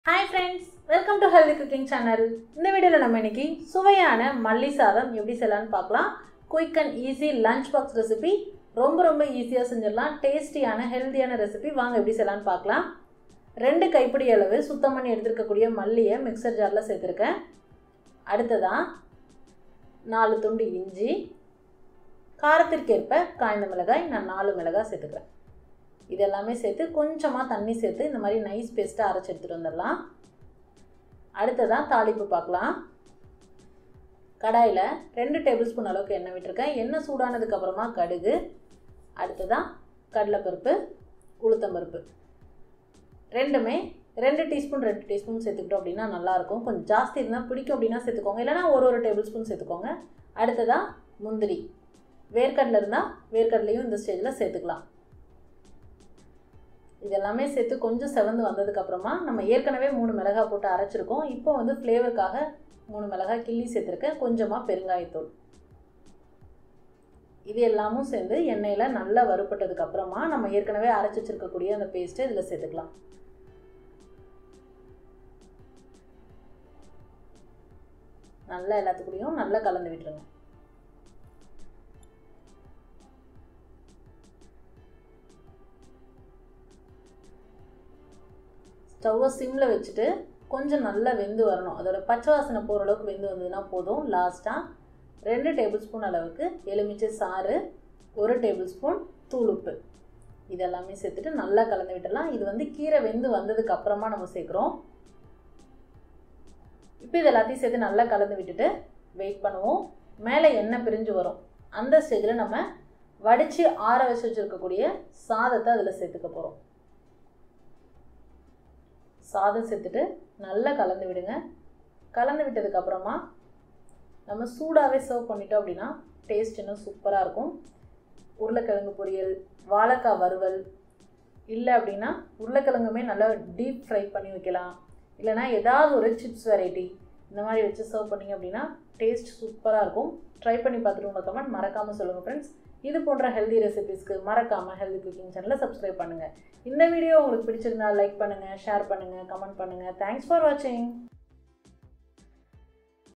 Hi friends, welcome to Healthy Cooking Channel. இந்த வீடியோல நம்ம இன்னைக்கு சுவையான மல்லி சாதம் எப்படி செய்யலாம்னு பார்க்கலாம். Quick and easy lunch box recipe. ரொம்ப ஈஸியா செஞ்சிடலாம். டேஸ்டியான ஹெல்தியான ரெசிபி வாங்க எப்படி செய்யலாம்னு பார்க்கலாம். 2 கைப்பிடி அளவு சுத்தம் பண்ணி எடுத்துக்கக்கூடிய மல்லியை மிக்ஸர் ஜார்ல சேர்த்திருக்கேன். அடுத்ததா 4 துண்டு இஞ்சி, காரத்திற்கேற்ப காய்ந்த மிளகாய் நான் 4 மிளகாய் சேர்த்துக்கிறேன். இது எல்லாமே சேர்த்து கொஞ்சமா தண்ணி சேர்த்து இந்த மாதிரி நைஸ் பேஸ்டா அரைச்சு எடுத்துட்டு வந்துடலாம். அடுத்ததா தாளிப்பு பார்க்கலாம். கடாயில 2 டேபிள்ஸ்பூன் அளவுக்கு எண்ணெய் விட்டுருக்கேன். எண்ணெய் சூடானதுக்கு அப்புறமா கடுகு, அடுத்ததா கடலைப்பருப்பு, உளுத்தம்பருப்பு ரெண்டுமே 2 டீஸ்பூன் சேர்த்துக்கிட்டோம் அப்படின்னா நல்லா இருக்கும். கொஞ்சம் ஜாஸ்தி இருந்தால் பிடிக்கும் அப்படின்னா சேர்த்துக்கோங்க, இல்லைனா ஒரு டேபிள்ஸ்பூன் சேர்த்துக்கோங்க. அடுத்ததா முந்திரி, வேர்க்கடலை இருந்தால் வேர்க்கடலையும் இந்த ஸ்டேஜில் சேர்த்துக்கலாம். இதெல்லாமே சேர்த்து கொஞ்சம் செவந்து வந்ததுக்கப்புறமா நம்ம ஏற்கனவே 3 மிளகாய் போட்டு அரைச்சிருக்கோம். இப்போ வந்து ஃப்ளேவருக்காக 3 மிளகாய் கிள்ளி சேர்த்துருக்கேன். கொஞ்சமாக பெருங்காயத்தூள். இது எல்லாமும் சேர்ந்து எண்ணெயில் நல்லா வறுப்பட்டதுக்கப்புறமா நம்ம ஏற்கனவே அரைச்சி வச்சிருக்கக்கூடிய அந்த பேஸ்ட்டை இதில் சேர்த்துக்கலாம். நல்லா எல்லாத்துக்கூடையும் நல்லா கலந்து விட்டுருங்க. ஸ்டவ்வை சிம்மில் வச்சுட்டு கொஞ்சம் நல்லா வெந்து வரணும். அதோட பச்சை வாசனை போகிற அளவுக்கு வெந்து வந்ததுன்னா போதும். லாஸ்ட்டாக 2 டேபிள்ஸ்பூன் அளவுக்கு எலுமிச்சை சாறு, 1 டேபிள்ஸ்பூன் தூளுப்பு இதெல்லாமே சேர்த்துட்டு நல்லா கலந்து விட்டுடலாம். இது வந்து கீரை வெந்து வந்ததுக்கு அப்புறமா நம்ம சேர்க்குறோம். இப்போ இது எல்லாத்தையும் சேர்த்து நல்லா கலந்து விட்டுட்டு வெயிட் பண்ணுவோம். மேலே எண்ணெய் பிரிஞ்சு வரும். அந்த ஸ்டேஜில் நம்ம வடித்து ஆற வச்சு வச்சுருக்கக்கூடிய சாதத்தை அதில் சேர்த்துக்க போகிறோம். சாதம் சேர்த்துட்டு நல்லா கலந்து விடுங்க. கலந்து விட்டதுக்கப்புறமா நம்ம சூடாகவே சர்வ் பண்ணிட்டோம் அப்படின்னா டேஸ்ட் இன்னும் சூப்பராக இருக்கும். உருளைக்கிழங்கு பொரியல், வாழைக்காய் வறுவல், இல்லை அப்படின்னா உருளைக்கிழங்குமே நல்லா டீப் ஃப்ரை பண்ணி வைக்கலாம். இல்லைனா ஏதாவது ஒரு சிப்ஸ் வெரைட்டி இந்த மாதிரி வச்சு சர்வ் பண்ணிங்க அப்படின்னா டேஸ்ட் சூப்பராக இருக்கும். ட்ரை பண்ணி பார்த்துட்டு உங்கள் கமெண்ட் மறக்காமல் சொல்லுங்கள் ஃப்ரெண்ட்ஸ். இது போன்ற ஹெல்தி ரெசிபிஸ்க்கு மறக்காமல் ஹெல்தி குக்கிங் சேனலை சப்ஸ்கிரைப் பண்ணுங்கள். இந்த வீடியோ உங்களுக்கு பிடிச்சிருந்தா லைக் பண்ணுங்கள், ஷேர் பண்ணுங்கள், கமெண்ட் பண்ணுங்கள். தேங்க்ஸ் ஃபார் வாட்சிங்.